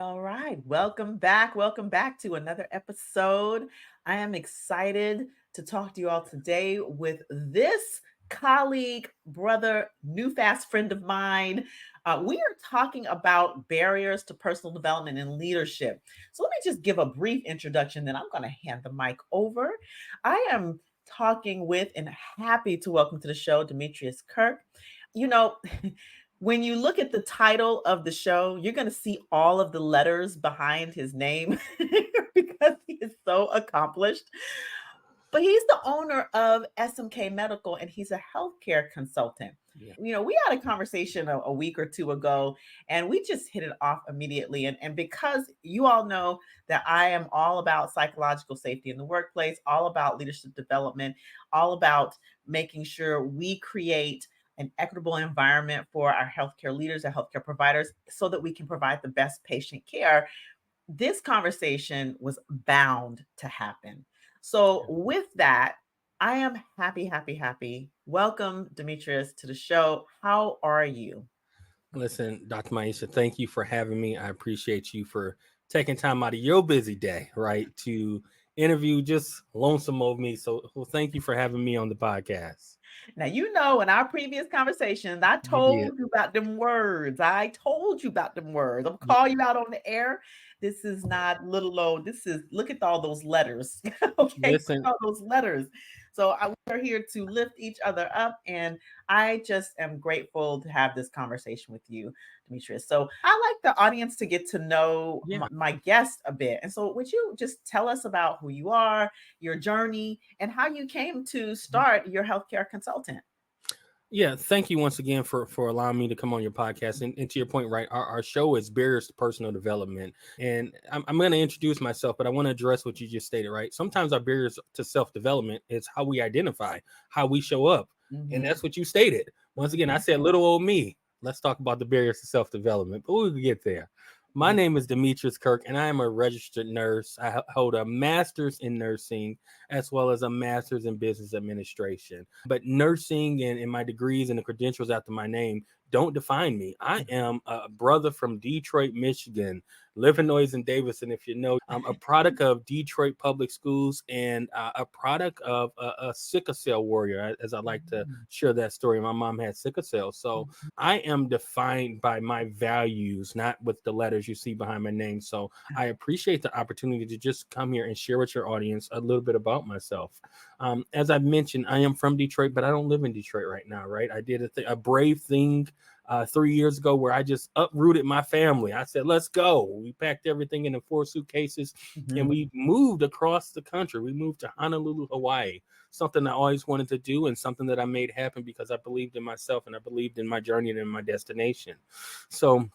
All right. Welcome back. Welcome back to another episode. I am excited to talk to you all today with this colleague, brother, new fast friend of mine. We are talking about barriers to personal development and leadership. So let me just give a brief introduction, then I'm going to hand the mic over. I am talking with and happy to welcome to the show Demetrius Kirk. You know, when you look at the title of the show, you're going to see all of the letters behind his name because he is so accomplished. But he's the owner of SMK Medical and he's a healthcare consultant. Yeah. We had a conversation a week or two ago and we just hit it off immediately. And because you all know that I am all about psychological safety in the workplace, all about leadership development, all about making sure we create an equitable environment for our healthcare leaders and healthcare providers so that we can provide the best patient care. This conversation was bound to happen. So, with that, I am happy. Welcome, Demetrius, to the show. How are you? Listen, Dr. Maisha, thank you for having me. I appreciate you for taking time out of your busy day, right, to interview just lonesome of me. So, well, thank you for having me on the podcast. Now, in our previous conversations, I You did. told you about them words. I told you about them words. I'm calling you out on the air. This is not little old. This is, look at all those letters. Okay, look Listen, at all those letters. So we are here to lift each other up. And I just am grateful to have this conversation with you, Demetrius. So I like the audience to get to know yeah. my guest a bit. And so would you just tell us about who you are, your journey, and how you came to start your healthcare consultant? Yeah, thank you once again for allowing me to come on your podcast. And to your point, right, our show is barriers to personal development. And I'm going to introduce myself, but I want to address what you just stated, right? Sometimes our barriers to self-development is how we identify, how we show up. And Mhm. that's what you stated. Once again, I said little old me. Let's talk about the barriers to self-development, but we'll get there. My Yeah. name is Demetrius Kirk, and I am a registered nurse. I hold a master's in nursing as well as a master's in business administration. But nursing and my degrees and the credentials after my name don't define me. I am a brother from Detroit, Michigan, Livernois and Davison, if you know. I'm a product of Detroit public schools and a product of a sickle cell warrior, as I like to Mhm. share that story. My mom had sickle cell. So Mhm. I am defined by my values, not with the letters you see behind my name. So I appreciate the opportunity to just come here and share with your audience a little bit about myself. As I mentioned, I am from Detroit, but I don't live in Detroit right now, right? I did a brave thing 3 years ago where I just uprooted my family. I said, let's go. We packed everything in the 4 suitcases and Mhm. we moved across the country. We moved to Honolulu, Hawaii, something I always wanted to do and something that I made happen because I believed in myself and I believed in my journey and in my destination. So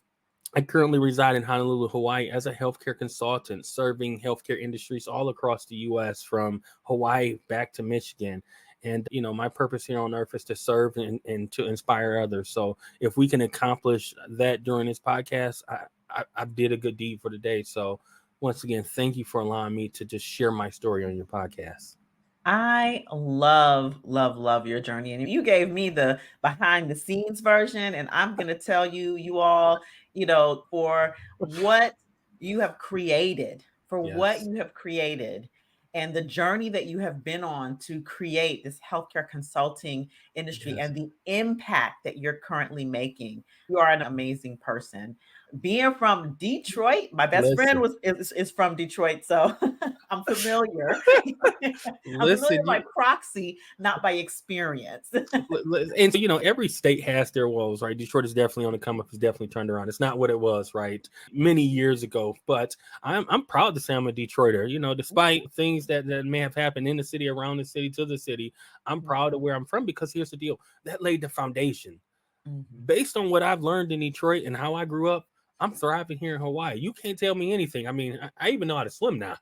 I currently reside in Honolulu, Hawaii as a healthcare consultant, serving healthcare industries all across the U.S. from Hawaii back to Michigan. And, my purpose here on earth is to serve and to inspire others. So if we can accomplish that during this podcast, I did a good deed for the day. So once again, thank you for allowing me to just share my story on your podcast. I love your journey. And you gave me the behind the scenes version. And I'm going to tell you, you all, for what you have created, Yes. and the journey that you have been on to create this healthcare consulting industry Yes. and the impact that you're currently making. You are an amazing person. Being from Detroit, my best friend Listen, is from Detroit, so I'm familiar. I'm familiar listen, by proxy, not by experience. and so every state has their woes, right? Detroit is definitely on the come up. It's definitely turned around. It's not what it was, right, many years ago. But I'm proud to say I'm a Detroiter. Despite things that may have happened in the city, around the city, to the city, I'm proud of where I'm from because here's the deal: that laid the foundation. Mhm. Based on what I've learned in Detroit and how I grew up, I'm thriving here in Hawaii. You can't tell me anything. I mean, I even know how to swim now.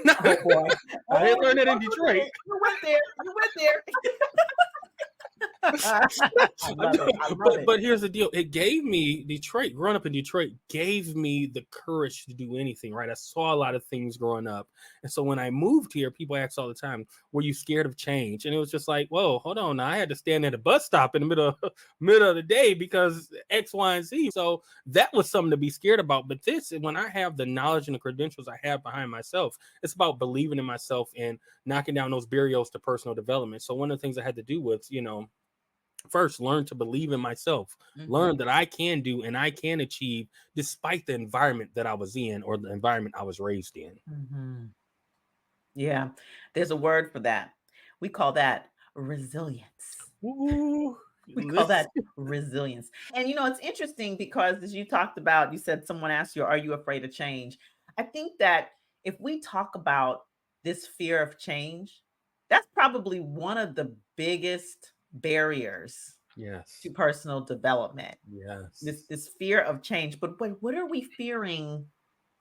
Oh boy. I didn't Oh, learn you that in almost Detroit. did. You went there. You went there. I love it. I love it. But here's the deal. It gave me Detroit, growing up in Detroit, gave me the courage to do anything, right? I saw a lot of things growing up. And so when I moved here, people ask all the time, were you scared of change? And it was just like, whoa, hold on. Now I had to stand at a bus stop in the middle of the day because X, Y, and Z. So that was something to be scared about. But this, when I have the knowledge and the credentials I have behind myself, it's about believing in myself and knocking down those barriers to personal development. So one of the things I had to do was, first learn to believe in myself, learn that I can do and I can achieve despite the environment that I was in or the environment I was raised in. Yeah, there's a word for that. We call that resilience. Ooh, We call that resilience. And it's interesting because as you talked about, you said someone asked you, are you afraid of change? I think that if we talk about this fear of change, that's probably one of the biggest barriers Yes. to personal development. Yes. This fear of change. But what are we fearing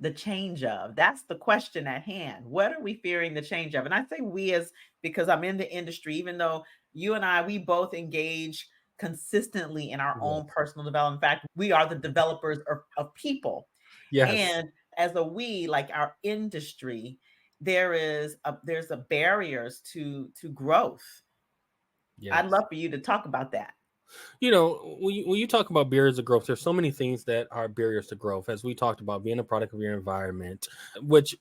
the change of? That's the question at hand. What are we fearing the change of? And I say we as because I'm in the industry, even though you and I, we both engage consistently in our Yes. own personal development. In fact, we are the developers of people. Yes. And as a we, like our industry, there's a barriers to growth. I'd Yes. love for you to talk about that. When you talk about barriers of growth, there's so many things that are barriers to growth. As we talked about, being a product of your environment, which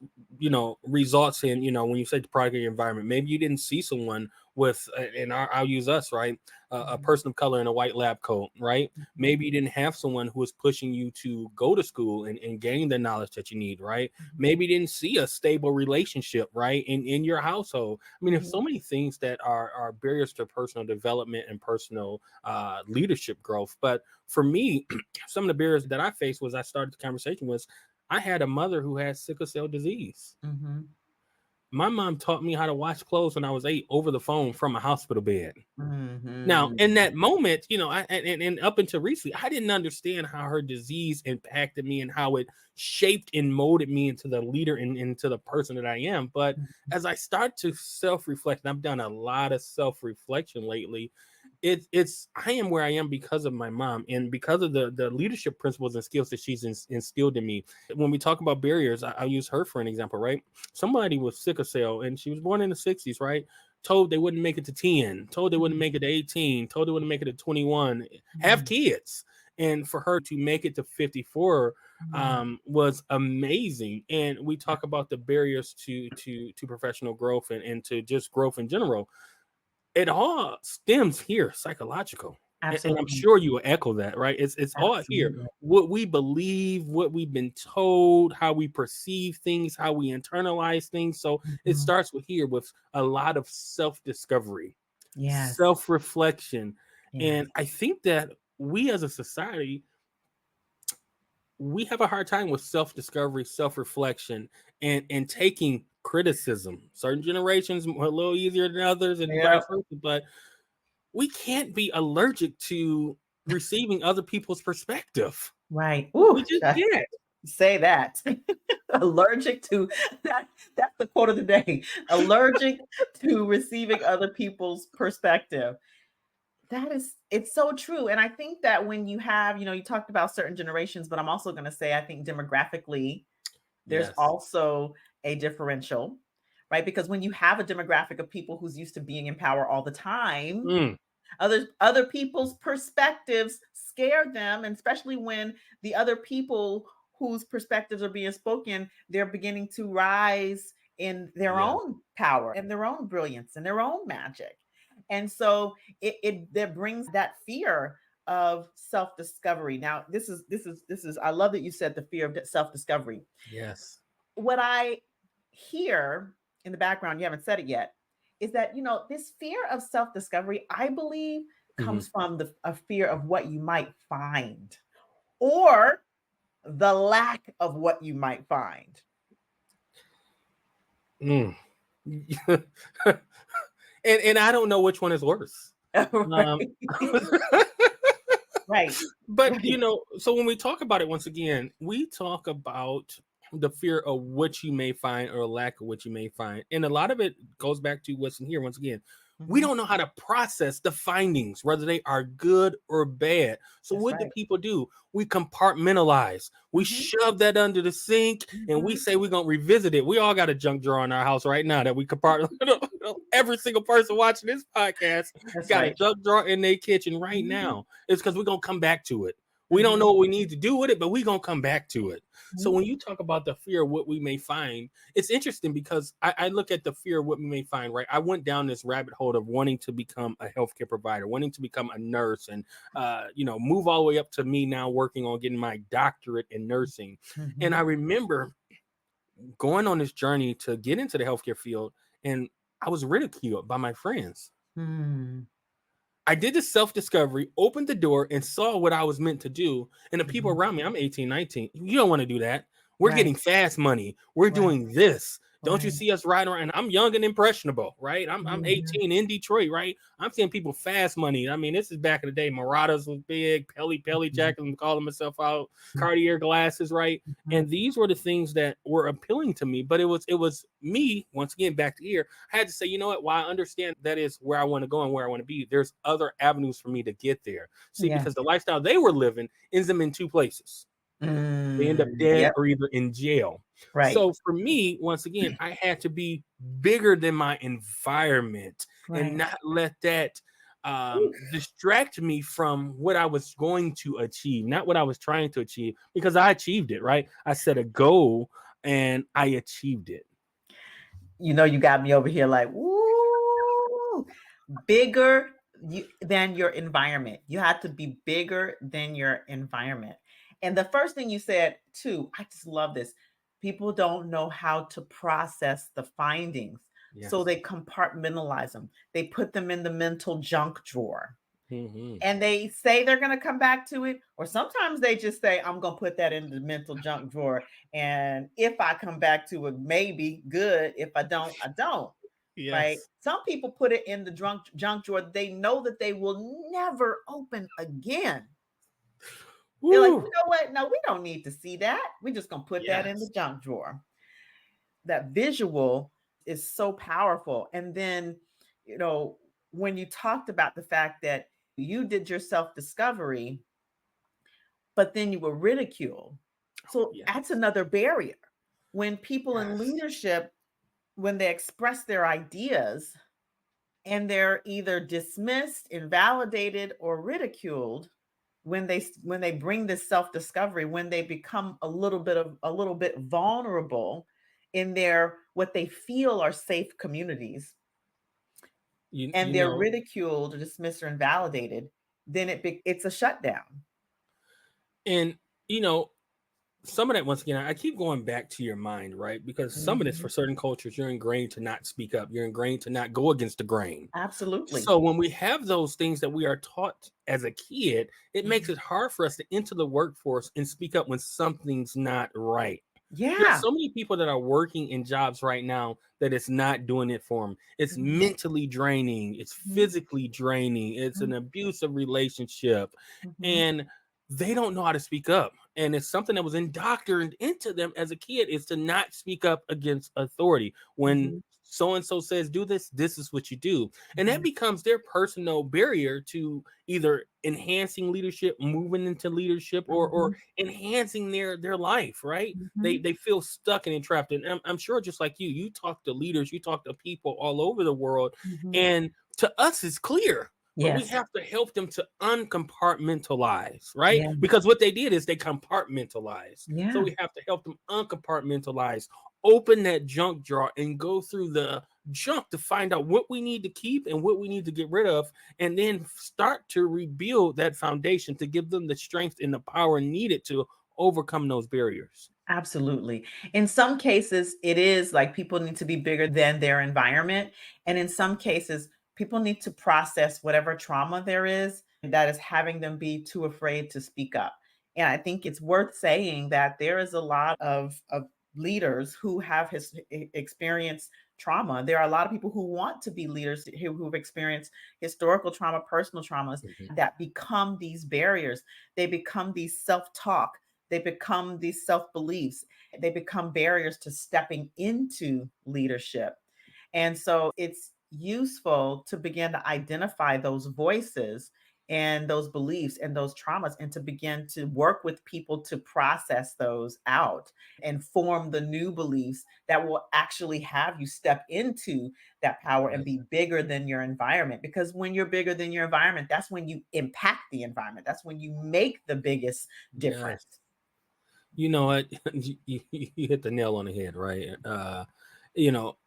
results in when you say the product of your environment, maybe you didn't see someone with, and I'll use us, right, a person of color in a white lab coat, right? Maybe you didn't have someone who was pushing you to go to school and gain the knowledge that you need, right? Maybe you didn't see a stable relationship, right, in your household. I mean, there's so many things that are barriers to personal development and personal leadership growth. But for me, some of the barriers that I faced was I started the conversation was I had a mother who had sickle cell disease. My mom taught me how to wash clothes when I was 8 over the phone from a hospital bed. Now, in that moment, and up until recently, I didn't understand how her disease impacted me and how it shaped and molded me into the leader and into the person that I am. But as I start to self-reflect, and I've done a lot of self-reflection lately, it's I am where I am because of my mom and because of the leadership principles and skills that she's instilled in me. When we talk about barriers, I'll use her for an example, right? Somebody with sickle cell, and she was born in the 60s, right? Told they wouldn't make it to 10, told they wouldn't make it to 18, told they wouldn't make it to 21, have kids. And for her to make it to 54 was amazing. And we talk about the barriers to professional growth and to just growth in general. It all stems here, psychological. And I'm Absolutely. sure you will echo that, right? It's all here. Absolutely. What we believe, what we've been told, how we perceive things, how we internalize things. So it starts with here with a lot of self-discovery, Yes. self-reflection. Yes. And I think that we as a society, we have a hard time with self-discovery, self-reflection, and taking criticism. Certain generations are a little easier than others, and vice versa. But we can't be allergic to receiving other people's perspective. Right. We Ooh, just can't. say that. Allergic to that. That's the quote of the day. Allergic to receiving other people's perspective. It's so true. And I think that when you have, you talked about certain generations, but I'm also going to say, I think demographically, there's Yes. also a differential, right? Because when you have a demographic of people who's used to being in power all the time, other people's perspectives scare them, and especially when the other people whose perspectives are being spoken, they're beginning to rise in their Yeah. own power and their own brilliance and their own magic. And so it that brings that fear of self-discovery. Now, this is I love that you said the fear of self-discovery. Yes. What I hear in the background, you haven't said it yet, is that this fear of self-discovery, I believe, comes from a fear of what you might find or the lack of what you might find. And I don't know which one is worse. Right. Right. But Right. so when we talk about it, once again, we talk about the fear of what you may find or lack of what you may find. And a lot of it goes back to what's in here. Once again, We Mhm. don't know how to process the findings, whether they are good or bad. So That's what do right. people do? We compartmentalize. We Mhm. shove that under the sink and we Mhm. say we're gonna revisit it. We all got a junk drawer in our house right now that we compartment. Every single person watching this podcast That's got a right. junk drawer in their kitchen right Mhm. now. It's because we're gonna come back to it. We don't know Mhm. what we need to do with it, but we're gonna come back to it. So Mhm. when you talk about the fear of what we may find, it's interesting because I look at the fear of what we may find, right? I went down this rabbit hole of wanting to become a healthcare provider, wanting to become a nurse, and move all the way up to me now working on getting my doctorate in nursing. And I Mhm. remember going on this journey to get into the healthcare field, and I was ridiculed by my friends. Mm. I did the self-discovery, opened the door, and saw what I was meant to do. And the people Mhm. around me, I'm 18, 19. You don't want to do that. We're Right. getting fast money. We're Right. doing this. Don't you Right. see us riding around? And I'm young and impressionable, right? I'm Mhm. 18 in Detroit, right? I'm seeing people fast money. I mean, this is back in the day. Marauders was big, Pelly Mhm. Jackson calling myself out, Cartier glasses, right? Mhm. And these were the things that were appealing to me. But it was me, once again, back to here. I had to say, you know what? While I understand that is where I want to go and where I want to be, there's other avenues for me to get there. See, Yeah. because the lifestyle they were living ends them in two places. They end up dead Yep. or either in jail. Right. So for me, once again, I had to be bigger than my environment and Right. not let that distract me from what I was going to achieve, not what I was trying to achieve, because I achieved it, right? I set a goal and I achieved it. You got me over here like, woo, bigger than your environment. You have to be bigger than your environment. And the first thing you said, too, I just love this. People don't know how to process the findings. So Yes. they compartmentalize them. They put them in the mental junk drawer. Hmm. And they say they're going to come back to it, or sometimes they just say, I'm going to put that in the mental junk drawer. And if I come back to it, maybe good. If I don't, I don't. Right. Yes. Some people put it in the junk drawer. They know that they will never open again. They're like, you Woo. know what? No, we don't need to see that. We're just going to put that in the Yes. junk drawer. That visual is so powerful. And then, you know, when you talked about the fact that you did your self discovery, but then you were ridiculed. So that's Yes. another barrier. When people in Yes. leadership, when they express their ideas and they're either dismissed, invalidated, or ridiculed, when they bring this self-discovery, when they become a little bit vulnerable in their what they feel are safe communities, You and you they're know, ridiculed or dismissed or invalidated, then it's a shutdown. and you know, some of that once again, I keep going back to your mind, right? Because some of this for Mhm. certain cultures, you're ingrained to not speak up, you're ingrained to not go against the grain. Absolutely. So when we have those things that we are taught as a kid, it makes Mhm. it hard for us to enter the workforce and speak up when something's not right. There's Yeah. so many people that are working in jobs right now that it's not doing it for them. It's Mhm. mentally draining, it's Mhm. physically draining, it's an Mhm. abusive relationship, Mhm. and they don't know how to speak up. And it's something that was indoctrinated into them as a kid is to not speak up against authority. When Mhm. so and so says do this, this is what you do. And that Mhm. becomes their personal barrier to either enhancing leadership, moving into leadership, or Mhm. enhancing their life, right? They Mhm. they feel stuck and entrapped. And I'm sure just like you talk to leaders, you talk to people all over the world, Mhm. and to us it's clear, but we Yes. have to help them to uncompartmentalize, right? Yeah. Because what they did is they compartmentalized. So Yeah. we have to help them uncompartmentalize, open that junk drawer and go through the junk to find out what we need to keep and what we need to get rid of, and then start to rebuild that foundation to give them the strength and the power needed to overcome those barriers. Absolutely. In some cases, it is like people need to be bigger than their environment. And in some cases, people need to process whatever trauma there is that is having them be too afraid to speak up. And I think it's worth saying that there is a lot of leaders who have experienced trauma. There are a lot of people who want to be leaders who've experienced historical trauma, personal traumas Mhm. that become these barriers. They become these self talk, they become these self beliefs, they become barriers to stepping into leadership. And so it's useful to begin to identify those voices and those beliefs and those traumas, and to begin to work with people to process those out and form the new beliefs that will actually have you step into that power and Yes. be bigger than your environment. Because when you're bigger than your environment, that's when you impact the environment. That's when you make the biggest Yes. difference. You know what? You hit the nail on the head, right? You know,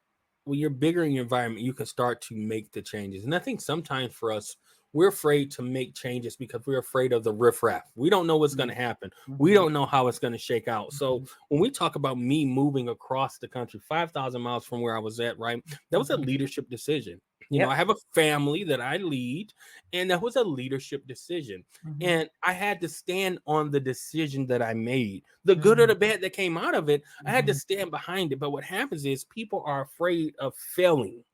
when you're bigger in your environment, you can start to make the changes. And I think sometimes for us, we're afraid to make changes because we're afraid of the riffraff. We don't know what's going to happen. We Mhm, don't know how it's going to shake out. So mhm, when we talk about me moving across the country, 5,000 miles from where I was at, right? That was a mhm. leadership decision. I Yep. have a family that I lead, and that was a leadership decision. Mhm, And I had to stand on the decision that I made. The good or mhm, the bad that came out of it, I had to mhm, stand behind it. But what happens is people are afraid of failing.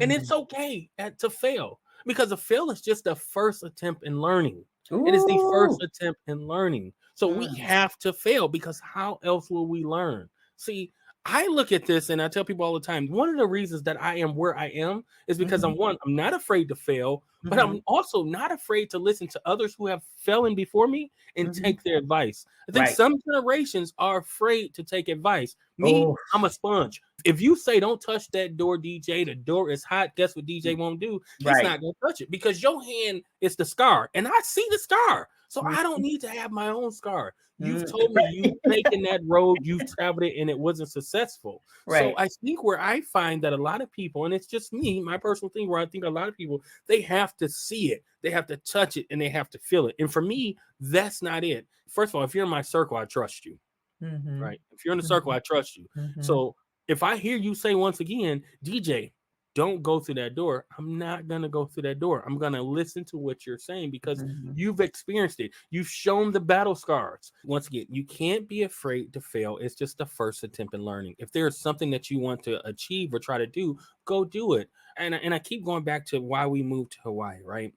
And mm. it's okay to fail, because a fail is just the first attempt in learning. It is the first Ooh. attempt in learning. So we Mm, have to fail, because how else will we learn? See, I look at this and I tell people all the time, one of the reasons that I am where I am is because mhm, I'm not afraid to fail, but mhm, I'm also not afraid to listen to others who have failing before me and mhm. take their advice. I think Right. some generations are afraid to take advice. Me, Oh. I'm a sponge. If you say don't touch that door, DJ, the door is hot, guess what DJ won't do? He's Right. not gonna touch it, because your hand is the scar, and I see the scar. So Mhm, I don't need to have my own scar. You've mm. told me you've taken that road, you've traveled it, and it wasn't successful. So Right. I think where I find that a lot of people, and it's just me, my personal thing, where I think a lot of people, they have to see it, they have to touch it, and they have to feel it. And for me, that's not it. First of all, if you're in my circle, I trust you. Mhm, Right? If you're in the circle, mhm, I trust you. mhm, So if I hear you say once again, DJ, don't go through that door, I'm not gonna go through that door. I'm gonna listen to what you're saying, because mhm, you've experienced it. You've shown the battle scars. Once again, you can't be afraid to fail. It's just the first attempt in learning. If there's something that you want to achieve or try to do, go do it. And I keep going back to why we moved to Hawaii, right?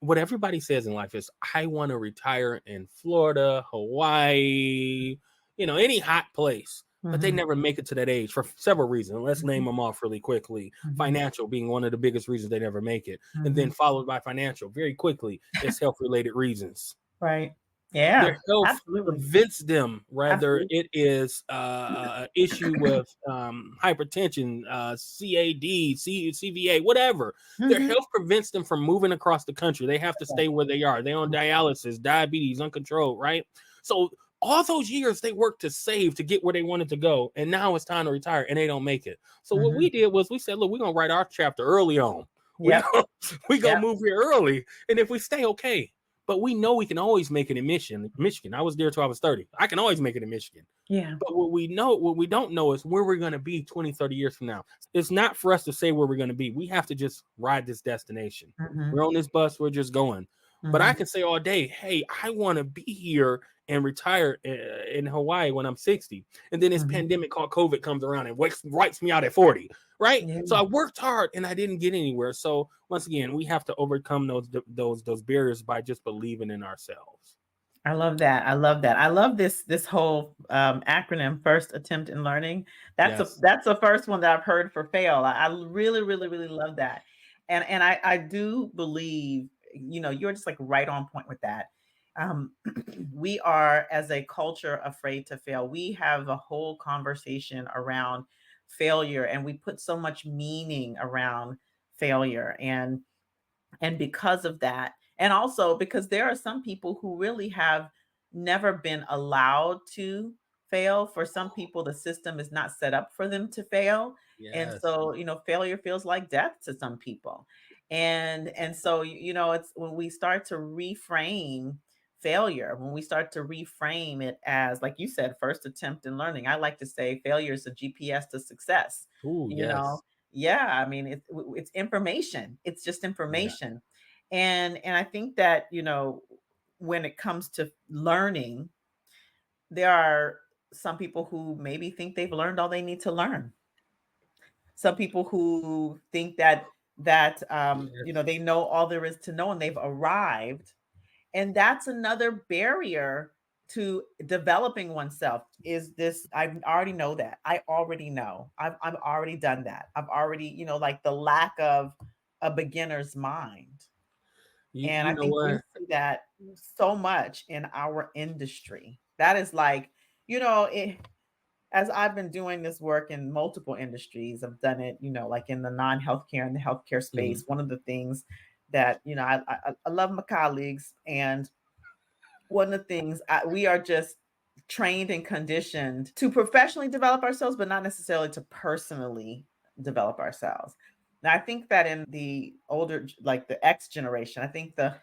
What everybody says in life is, I want to retire in Florida, Hawaii, any hot place. But they mhm, never make it to that age for several reasons. Let's name mhm, them off really quickly. mhm, Financial being one of the biggest reasons they never make it. And then mhm. followed by financial very quickly, it's health related reasons. Right. Yeah. Their health Absolutely. prevents them, whether Absolutely. it is issue with hypertension, CAD, CVA, whatever. Their Mhm, health prevents them from moving across the country. They have to right. stay where they are. They're on Mhm, dialysis, diabetes, uncontrolled, right? So all those years they worked to save to get where they wanted to go, and now it's time to retire, and they don't make it. So what mhm. we did was we said, look, we're gonna write our chapter early on. We Yep. gonna, we gonna Yep. move here early, and if we stay, okay. But we know we can always make it in Michigan. I was there till I was 30. I can always make it in Michigan. Yeah. But what we don't know is where we're going to be 20, 30 years from now. It's not for us to say where we're going to be. We have to just ride this destination. Mhm, We're on this bus, we're just going. But I mhm, can say all day, hey, I want to be here and retire in Hawaii when I'm 60. And then this mhm. pandemic called COVID comes around and wipes me out at 40, right? Yeah. So I worked hard and I didn't get anywhere. So once again, we have to overcome those barriers by just believing in ourselves. I love that. I love that. I love this whole acronym, first attempt in learning. Yes. That's the first one that I've heard for fail. I really, really, really love that. And I do believe, you're just like right on point with that. Um, we are, as a culture, afraid to fail. We have a whole conversation around failure, and we put so much meaning around failure. And because of that, and also because there are some people who really have never been allowed to fail. For some people, the system is not set up for them to fail. And Yes. so, failure feels like death to some people. And so, it's when we start to reframe failure, when we start to reframe it as, like you said, first attempt in learning. I like to say failure is a GPS to success. Ooh, You know, yes. yeah, I mean, it's information. It's just Yeah. information. And I think that, when it comes to learning, there are some people who maybe think they've learned all they need to learn. Some people who think that Yes. they know all there is to know and they've arrived. And that's another barrier to developing oneself is this. I already know that. I already know. I've already done that. I've already, like the lack of a beginner's mind. And You I know think we what? see that so much in our industry. That is like, it, as I've been doing this work in multiple industries, I've done it, like in the non-healthcare and the healthcare Mhm. space. One of the things that, I love my colleagues, and one of the things we are just trained and conditioned to professionally develop ourselves, but not necessarily to personally develop ourselves. Now, I think that in the older, like the X generation, I think I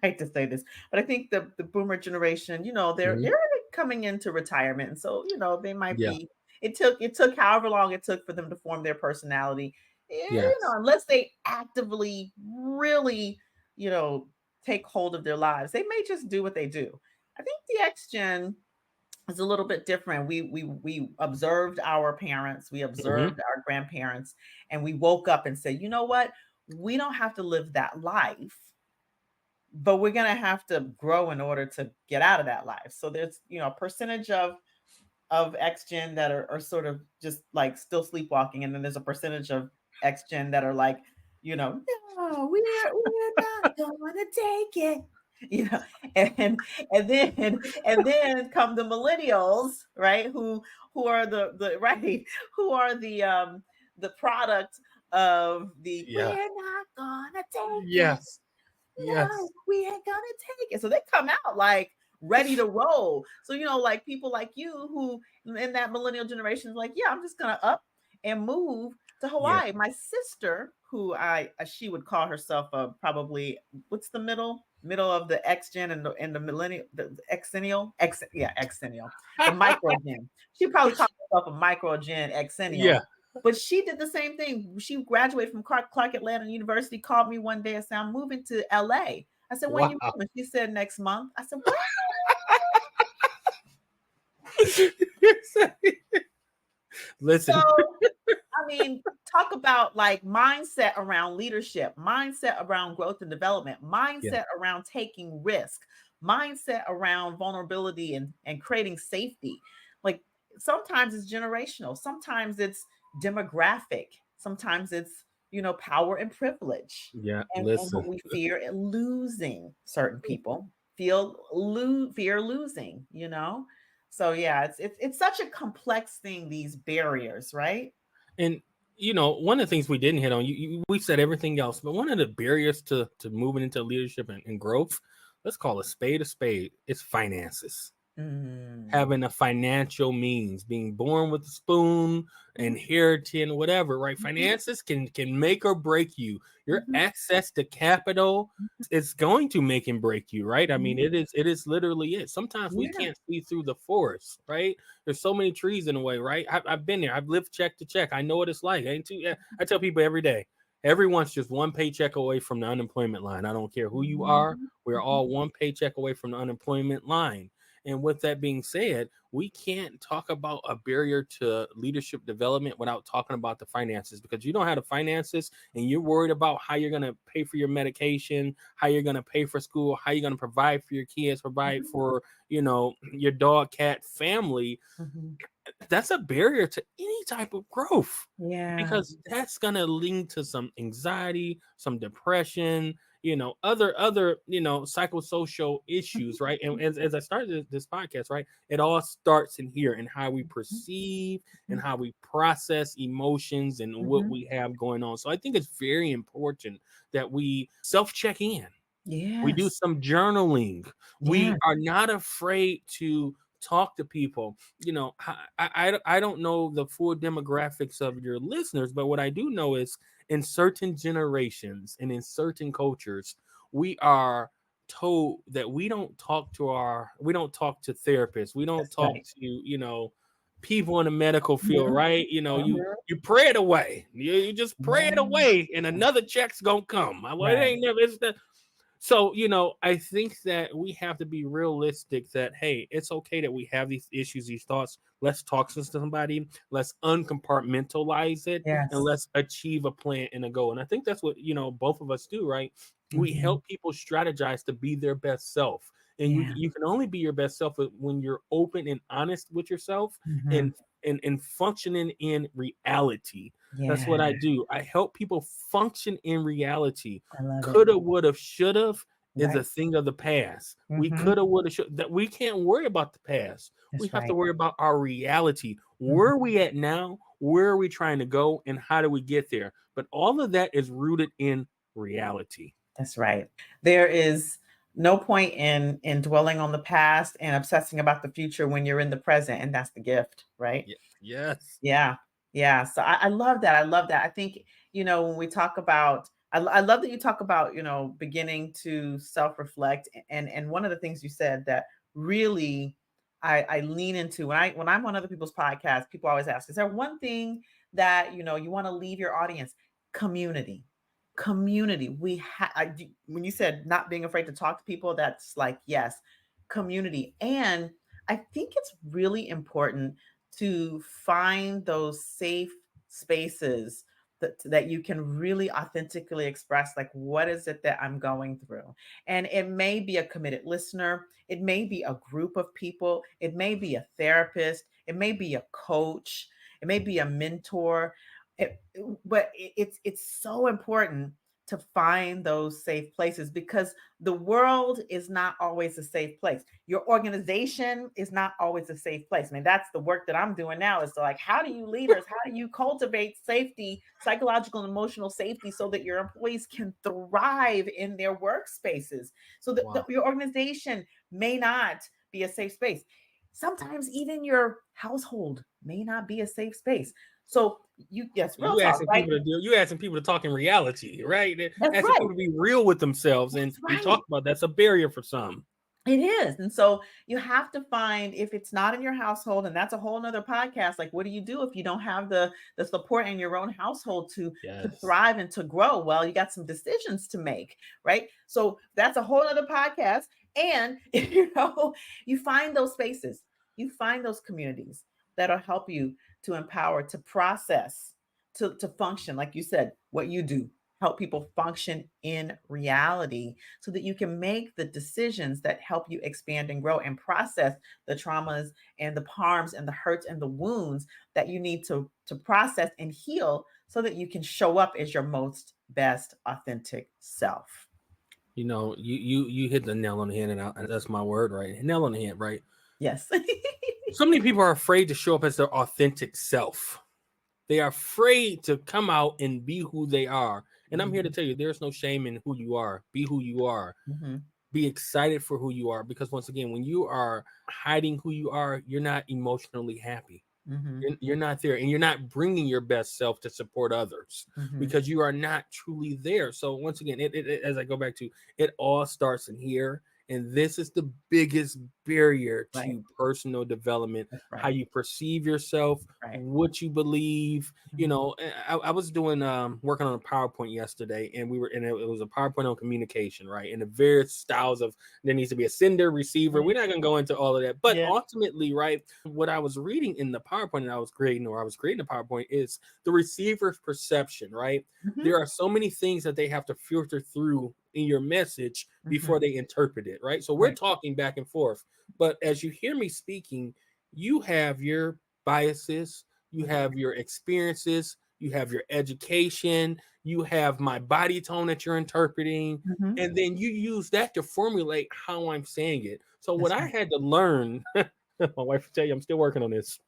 hate to say this, but I think the boomer generation, they're Mhm. coming into retirement. And so, they might Yeah. be, it took however long it took for them to form their personality. Yes. Unless they actively really, you know, take hold of their lives. They may just do what they do. I think the X Gen is a little bit different. We observed our parents, we Mhm. observed our grandparents, and we woke up and said, you know what? We don't have to live that life, but we're gonna have to grow in order to get out of that life. So there's, a percentage of X Gen that are sort of just like still sleepwalking, and then there's a percentage of X Gen that are like, no, we're not gonna take it. You know, and and then come the millennials, right? Who are the right, who are the product of the Yeah. we're not gonna take it. Yes. No, Yes. we ain't gonna take it. So they come out like ready to roll. So, like people like you who in that millennial generation is like, yeah, I'm just gonna up and move to Yeah. Hawaii. My sister, who she would call herself probably what's the middle of the X gen and the millennial, the exennial, exennial, the micro gen. She probably called herself a micro gen exennial. Yeah. But she did the same thing. She graduated from Clark Atlanta University, called me one day and said, I'm moving to LA. I said, when Wow. you moving? She said, next month. I said, what? So, Listen. I mean, talk about like mindset around leadership, mindset around growth and development, Yeah. mindset around taking risk, mindset around vulnerability and creating safety. Like sometimes it's generational, sometimes it's demographic, sometimes it's, power and privilege. Yeah. And what Listen. we fear losing certain people, fear losing. So yeah, it's such a complex thing, these barriers, right? And one of the things we didn't hit on, we said everything else, but one of the barriers to moving into leadership and growth, let's call a spade, it's finances. Mm. Having a financial means, being born with a spoon, inheriting whatever, right? Mhm, Finances can make or break you. Your mhm, access to capital is going to make and break you, right? I mean, mhm. it is literally it. Sometimes we Yeah. can't see through the forest, right? There's so many trees in the way, right? I've been there. I've lived check to check. I know what it's like. I tell people every day. Everyone's just one paycheck away from the unemployment line. I don't care who you are. Mhm, We're mhm. all one paycheck away from the unemployment line. And with that being said, we can't talk about a barrier to leadership development without talking about the finances, because you don't have the finances and you're worried about how you're going to pay for your medication, how you're going to pay for school, how you're going to provide for your kids, provide Mhm, for, your dog, cat, family. mhm. That's a barrier to any type of growth, Yeah. because that's going to lead to some anxiety, some depression, other psychosocial issues, right? And as I started this podcast, right, it all starts in here, in how we Mhm, perceive and mhm, how we process emotions and what mhm. we have going on. So I think it's very important that we self-check in. We do Yes. some journaling. We Yeah. are not afraid to talk to people. I don't know the full demographics of your listeners, but what I do know is, in certain generations and in certain cultures, we are told that we don't talk to therapists. We don't That's talk right. to, people in the medical field, Mhm, right? mhm. You pray it away. You just pray it Yeah. away, and another check's gonna come. Well, it Right. ain't never. It's the So, I think that we have to be realistic that, hey, it's okay that we have these issues, these thoughts. Let's talk to somebody. Let's uncompartmentalize it, and Yes. let's achieve a plan and a goal. And I think that's what, both of us do, right? We Mhm. help people strategize to be their best self. And Yeah. you can only be your best self when you're open and honest with yourself Mhm. and and functioning in reality. That's Yeah. what I do. I help people function in reality. I love it. Coulda, woulda, shoulda is a Right. thing of the past. We Mhm. coulda, woulda, should that we can't worry about the past. We That's have to right. worry about our reality. Where Mhm. are we at now? Where are we trying to go? And how do we get there? But all of that is rooted in reality. That's right. There is no point in dwelling on the past and obsessing about the future when you're in the present, and that's the gift, right? Yes. Yeah. Yeah. So I love that. I love that. I think, when we talk about, I love that you talk about, beginning to self-reflect. And one of the things you said that really I lean into when I'm on other people's podcasts, people always ask, is there one thing that, you want to leave your audience? Community. Community. When you said not being afraid to talk to people, that's like, yes, community. And I think it's really important to find those safe spaces that you can really authentically express, like, what is it that I'm going through? And it may be a committed listener, it may be a group of people, it may be a therapist, it may be a coach, it may be a mentor. It's so important to find those safe places, because the world is not always a safe place. Your organization is not always a safe place. I mean, that's the work that I'm doing now, is to, like, how do you leaders, how do you cultivate safety, psychological and emotional safety, so that your employees can thrive in their workspaces, so that Wow. your organization may not be a safe space. Sometimes even your household may not be a safe space. So yes, real You talk, asking right? people to do you asking people to talk in reality, right? That's Asking right. people to be real with themselves. And That's we right. talked about that's a barrier for some. It is. And so you have to find, if it's not in your household, and that's a whole nother podcast, like, what do you do if you don't have the support in your own household to Yes. thrive and to grow? Well, you got some decisions to make, right? So that's a whole other podcast. And you find those spaces, you find those communities that'll help you to empower, to process, to function, like you said, what you do, help people function in reality, so that you can make the decisions that help you expand and grow and process the traumas and the harms and the hurts and the wounds that you need to process and heal, so that you can show up as your most best authentic self. You hit the nail on the head, and that's my word, right? Nail on the head, right? Yes. So many people are afraid to show up as their authentic self. They are afraid to come out and be who they are. And I'm here to Mhm, tell you, there's no shame in who you are. Be who you are. mhm, Be excited for who you are. Because once again, when you are hiding who you are, you're not emotionally happy. mhm, You're not there, and you're not bringing your best self to support others mhm. because you are not truly there. So once again, as I go back to it, all starts in here, and this is the biggest barrier Right. to personal development: That's how right. you perceive yourself, Right. what you believe. Mhm. I was doing working on a PowerPoint yesterday, and it was a PowerPoint on communication, right? And the various styles of there needs to be a sender, receiver. Right. We're not going to go into all of that, but Yeah. ultimately, right, what I was reading in the PowerPoint and I was creating a PowerPoint is the receiver's perception, right? Mhm, There are so many things that they have to filter through in your message mhm. before they interpret it, right? So we're Right. talking back and forth, but as you hear me speaking, you have your biases, you That's have your experiences, you have your education, you have my body tone that you're interpreting, right. Mhm. and then you use that to formulate how I'm saying it. So what That's I right. had to learn, my wife will tell you I'm still working on this.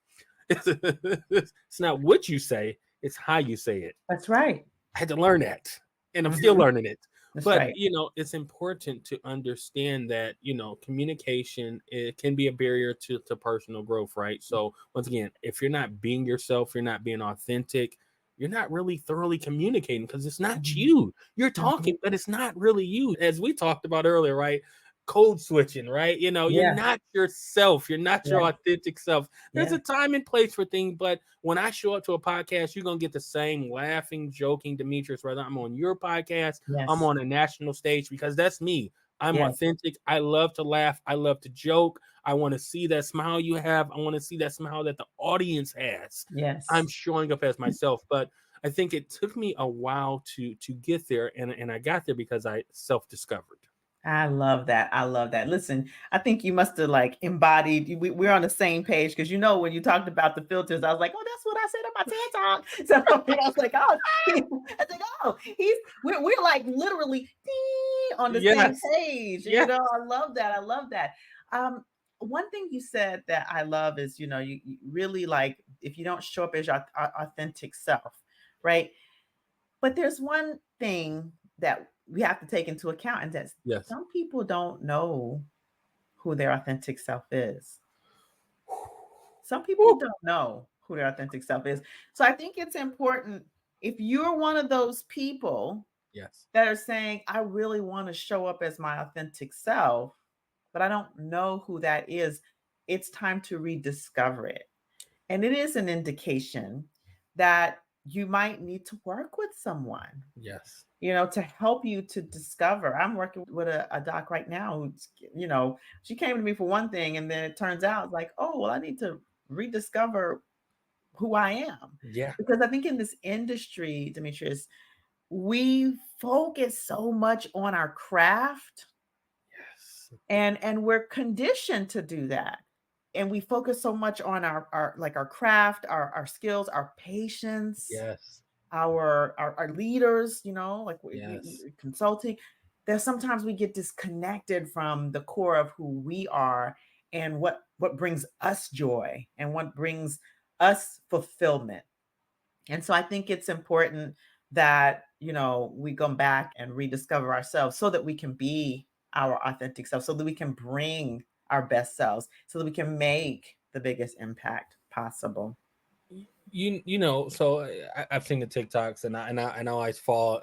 It's not what you say, it's how you say it. That's right. I had to learn that, and I'm still Mhm. learning it. That's But right. it's important to understand that communication, it can be a barrier to personal growth, right? So once again, if you're not being yourself, you're not being authentic, you're not really thoroughly communicating because it's not Mhm, you. You're mhm. talking, but it's not really you. As we talked about earlier, right? Code switching, right? You're Yeah. not yourself. You're not your Yeah. authentic self. There's Yeah. a time and place for things, but when I show up to a podcast, you're gonna get the same laughing, joking Demetrius, whether I'm on your podcast, I'm Yes. on a national stage, because that's me. I'm Yes. authentic. I love to laugh. I love to joke. I want to see that smile you have. I want to see that smile that the audience has. I'm Yes. showing up as myself, but I think it took me a while to get there, and I got there because I self discovered. I love that. I love that. Listen, I think you must have like embodied. We're on the same page because when you talked about the filters, I was like, oh, that's what I said in my TED talk. So I was like, oh, I was like, oh, we're like literally on the same Yes. page. Yes. I love that. I love that. Um, One thing you said that I love is you really like if you don't show up as your authentic self, right? But there's one thing that we have to take into account, and that's Yes. some people don't know who their authentic self is. Some people Woo. don't know who their authentic self is. So I think it's important if you're one of those people Yes. that are saying, I really want to show up as my authentic self, but I don't know who that is, it's time to rediscover it. And it is an indication that you might need to work with someone Yes. to help you to discover. I'm working with a doc right now she came to me for one thing, and then it turns out like, oh, well, I need to rediscover who I am. Yeah. Because I think in this industry, Demetrius, we focus so much on our craft Yes. and we're conditioned to do that. And we focus so much on our like our craft, our skills, our patience, Yes. our leaders, like Yes. consulting. There's sometimes we get disconnected from the core of who we are and what brings us joy and what brings us fulfillment. And so I think it's important that we go back and rediscover ourselves so that we can be our authentic self, so that we can bring our best selves, so that we can make the biggest impact possible. So I've seen the TikToks, and I always fall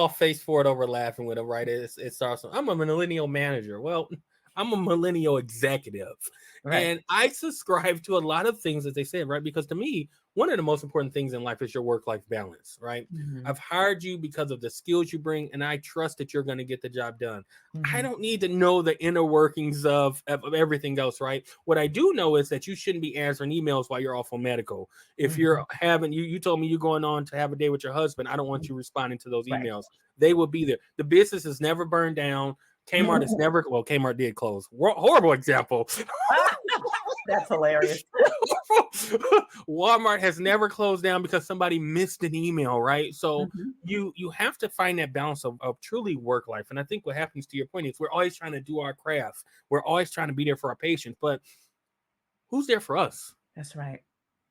face forward over laughing with them. Right, it starts. I'm a millennial manager. Well, I'm a millennial executive, Right. and I subscribe to a lot of things that they say. Right, because to me, one of the most important things in life is your work-life balance. Right, Mhm. I've hired you because of the skills you bring, and I trust that you're going to get the job done. I Mhm. don't need to know the inner workings of everything else. Right, what I do know is that you shouldn't be answering emails while you're off on medical. If you're Mhm. having you told me you're going on to have a day with your husband, I don't want Mhm. you responding to those Right. emails. They will be there. The business is never burned down. Kmart is never, well, Kmart did close. Horrible example. That's hilarious. Walmart has never closed down because somebody missed an email, right? So Mhm. you have to find that balance of truly work life. And I think what happens, to your point, is we're always trying to do our craft. We're always trying to be there for our patients, but who's there for us? That's right.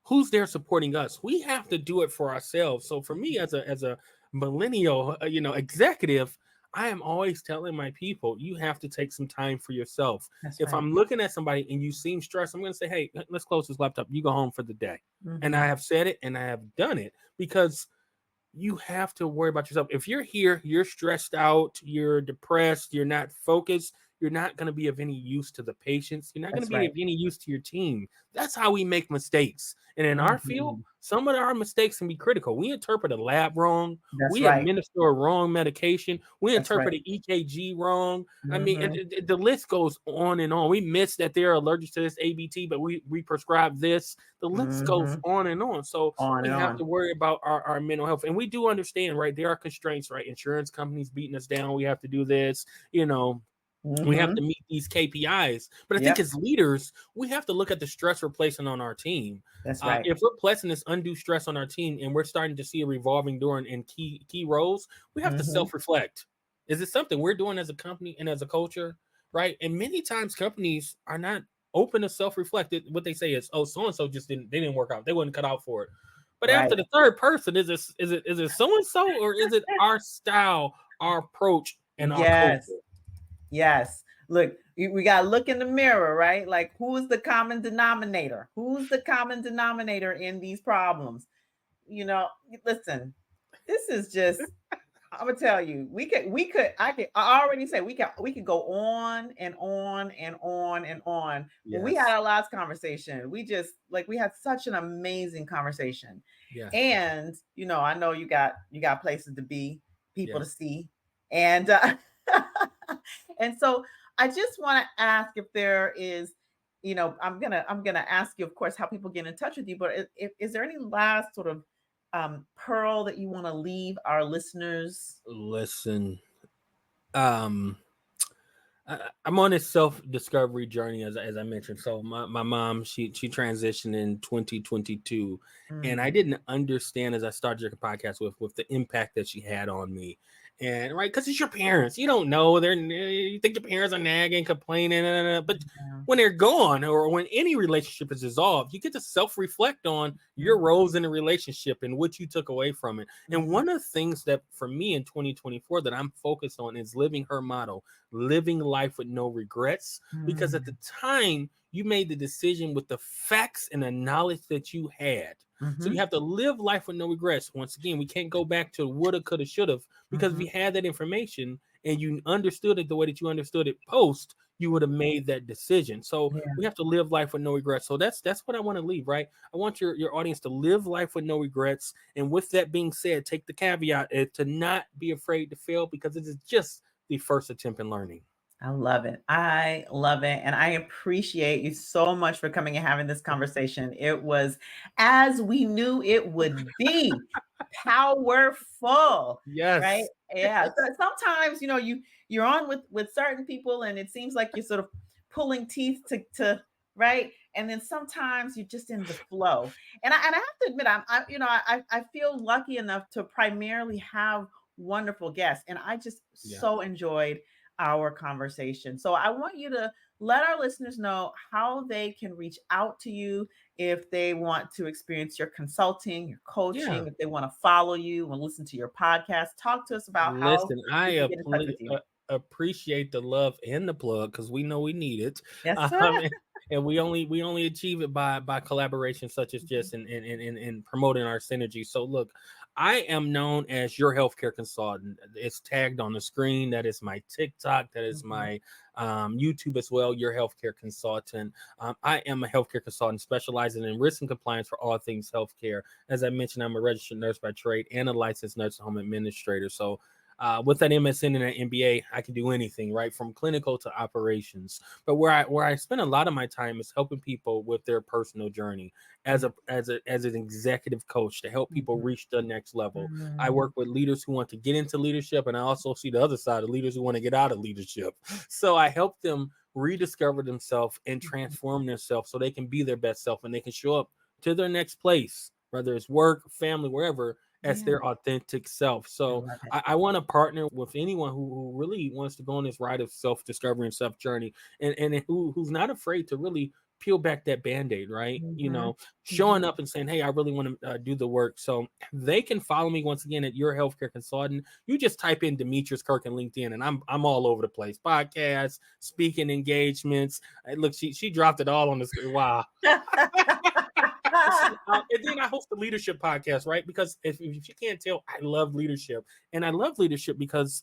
Who's there supporting us? We have to do it for ourselves. So for me, as a millennial, executive, I am always telling my people, you have to take some time for yourself. That's If right. I'm looking at somebody and you seem stressed, I'm going to say, hey, let's close this laptop. You go home for the day. And I Mhm. have said it and I have done it, because you have to worry about yourself. If you're here, you're stressed out, you're depressed, you're not focused, you're not going to be of any use to the patients. You're not going to That's be right. of any use to your team. That's how we make mistakes. And in our field, Mhm. some of our mistakes can be critical. We interpret a lab wrong. That's We right. administer a wrong medication. We That's right. interpret an EKG wrong. I mean, Mhm. the list goes on and on. We miss that they're allergic to this ABT, but we prescribe this. The list goes Mhm. on and on. So On we and have on. to worry about our mental health. And we do understand, right? There are constraints, right? Insurance companies beating us down. We have to do this, we have to Mhm. meet these KPIs. But I think Yep. as leaders, we have to look at the stress we're placing on our team. That's right. If we're placing this undue stress on our team and we're starting to see a revolving door in key roles, we have to Mhm. self-reflect. Is it something we're doing as a company and as a culture, right? And many times companies are not open to self-reflect. What they say is, oh, so and so just didn't work out. They wouldn't cut out for it. But after Right. the third person, is it so and so, or is it our style, our approach, and our culture? Yes. Yes. Look, we got to look in the mirror, right? Like, who's the common denominator? Who's the common denominator in these problems? You know, Listen, this is just, I'm gonna tell you, I already say we could go on and on and on and on. When we had Yes. our last conversation, we had such an amazing conversation. Yes. And I know you got places to be, people to Yes. see. And and so I just want to ask if there is, I'm gonna ask you, of course, how people get in touch with you, but is there any last sort of pearl that you want to leave our listeners? Listen. Um, I'm on this self-discovery journey, as I mentioned. So my mom, she transitioned in 2022, and I Mm, didn't understand as I started your podcast with the impact that she had on me. And right, because it's your parents, you don't know. You think your parents are nagging, complaining, but yeah. when they're gone, or when any relationship is dissolved, you get to self-reflect on your Mm, roles in the relationship and what you took away from it. And mhm, one of the things that for me in 2024 that I'm focused on is living her motto: living life with no regrets. Because at mm, the time, you made the decision with the facts and the knowledge that you had. So you mhm, have to live life with no regrets. Once again, we can't go back to woulda, coulda, shoulda, because if mhm. you had that information and you understood it the way that you understood it post, you would have made that decision. So Yeah, we have to live life with no regrets. So that's what I want to leave, right? I want your audience to live life with no regrets. And with that being said, take the caveat to not be afraid to fail, because it is just the first attempt in learning. I love it. I love it. And I appreciate you so much for coming and having this conversation. It was as we knew it would be, powerful, right? Yes. Yeah. So sometimes, you're on with certain people and it seems like you're sort of pulling teeth to right. And then sometimes you're just in the flow. And I have to admit, I feel lucky enough to primarily have wonderful guests. And I just Yeah. so enjoyed our conversation. So I want you to let our listeners know how they can reach out to you if they want to experience your consulting, your Yeah. coaching, if they want to follow you and listen to your podcast. Talk to us about how Listen, we can get in touch with you. appreciate the love and the plug, because we know we need it. Yes, sir. Um, and we only achieve it by collaboration such as Mhm, just in promoting our synergy. So look, I am known as your healthcare consultant. It's tagged on the screen. That is my TikTok. That is mhm, my YouTube as well. Your healthcare consultant. I am a healthcare consultant specializing in risk and compliance for all things healthcare. As I mentioned, I'm a registered nurse by trade and a licensed nursing home administrator. So with that MSN and that MBA, I can do anything, right, from clinical to operations. But where I spend a lot of my time is helping people with their personal journey as yeah, an executive coach to help people mhm, reach the next level. I mm, work with leaders who want to get into leadership, and I also see the other side of leaders who want to get out of leadership. So I help them rediscover themselves and mhm. transform themselves so they can be their best self and they can show up to their next place, whether it's work, family, wherever, as Yeah, their authentic self. I So love it. I want to partner with anyone who really wants to go on this ride of self-discovery and self-journey, and who's not afraid to really peel back that band-aid, right? Mhm, Showing mhm. up and saying, hey, I really want to do the work. So they can follow me once again at your healthcare consultant. You just type in Demetrius Kirk in LinkedIn, and I'm all over the place. Podcasts, speaking engagements. Look, she dropped it all on the screen. Wow. And then I host the leadership podcast, right? Because if you can't tell, I love leadership, and I love leadership because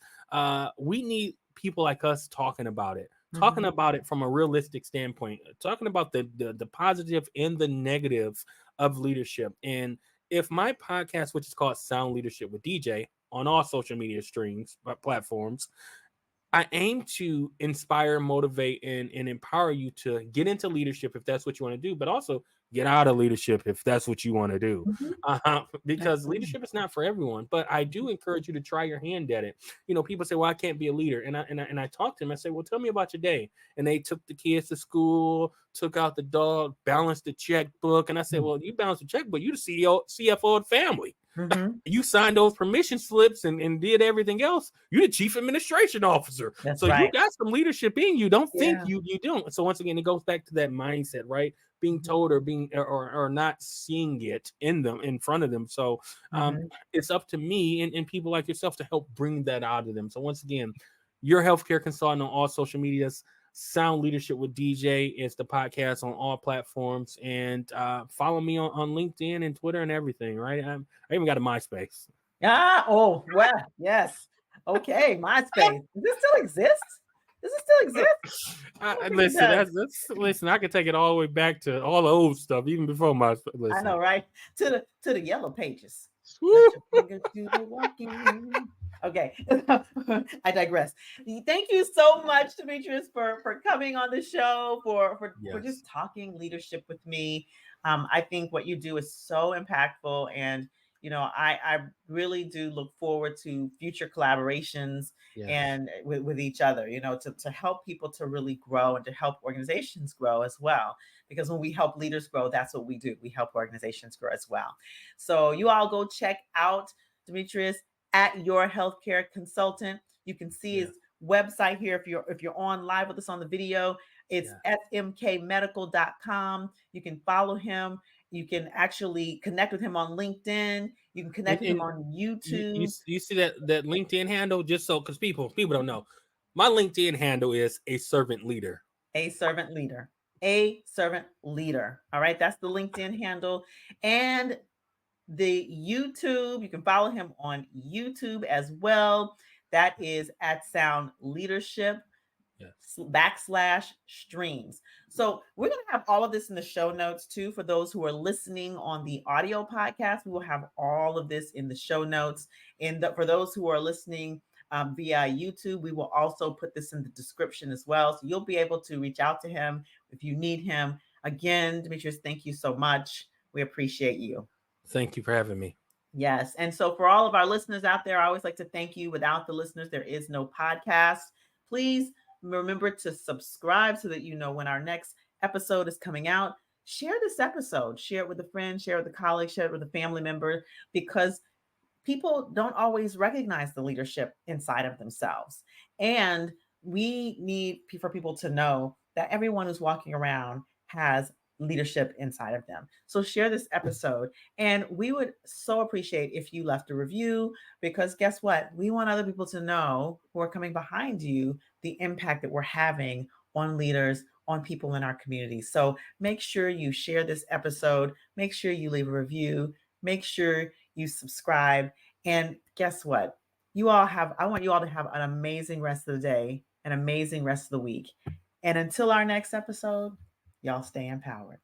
we need people like us talking Mhm, about it from a realistic standpoint, talking about the positive and the negative of leadership. And if my podcast, which is called Sound Leadership with DJ, on all social media streams platforms, I aim to inspire, motivate, and empower you to get into leadership if that's what you want to do, but also get out of leadership if that's what you want to do. mhm. Because Absolutely. leadership is not for everyone, but I do encourage you to try your hand at it. People say, "Well, I can't be a leader," and I talk to them. I say, "Well, tell me about your day." And they took the kids to school, took out the dog, balanced the checkbook, and I said, "Well, you balanced the checkbook. You the CEO, CFO of the family. Mhm. You signed those permission slips and did everything else. You're the chief administration officer. That's So you right. got some leadership in you. Don't think Yeah. you don't." So once again, it goes back to that mindset, right? Being Mhm, told or being or not seeing it in them in front of them. So mhm. it's up to me and people like yourself to help bring that out of them. So once again, your healthcare consultant on all social medias. Sound Leadership with DJ is the podcast on all platforms, and follow me on LinkedIn and Twitter and everything. Right, I even got a MySpace. Oh, well, yes. Okay, MySpace. Does this still exist? Does it still exist? I don't think it Listen, does. that's listen. I can take it all the way back to all the old stuff, even before my I listen. know, right? To the yellow pages. Let Woo! your fingers do the walking. Okay, I digress. Thank you so much, Demetrius, for coming on the show, for Yes, just talking leadership with me. I think what you do is so impactful, and I really do look forward to future collaborations Yes. and with each other, to help people to really grow and to help organizations grow as well. Because when we help leaders grow, that's what we do. We help organizations grow as well. So you all go check out Demetrius at Your Healthcare Consultant. You can see his website here if you're on live with us on the video. It's fmkmedical.com. You can follow him. You can actually connect with him on LinkedIn. You can connect with him on YouTube. You see that LinkedIn handle, just so, because people don't know, my LinkedIn handle is a servant leader. A servant leader. A servant leader. All right, that's the LinkedIn handle. And the YouTube, you can follow him on YouTube as well. That is at Sound Leadership /streams. So we're going to have all of this in the show notes too. For those who are listening on the audio podcast, we will have all of this in the show notes. And for those who are listening via YouTube, we will also put this in the description as well. So you'll be able to reach out to him if you need him. Again, Demetrius, thank you so much. We appreciate you. Thank you for having me. Yes. And so for all of our listeners out there, I always like to thank you. Without the listeners, there is no podcast. Please remember to subscribe so that you know when our next episode is coming out. Share this episode, share it with a friend, share it with a colleague, share it with a family member, because people don't always recognize the leadership inside of themselves. And we need for people to know that everyone who's walking around has leadership inside of them. So share this episode, and we would so appreciate if you left a review, because guess what? We want other people to know who are coming behind you the impact that we're having on leaders, on people in our community. So make sure you share this episode, make sure you leave a review, make sure you subscribe, and guess what? I want you all to have an amazing rest of the day, an amazing rest of the week. And until our next episode, y'all stay empowered.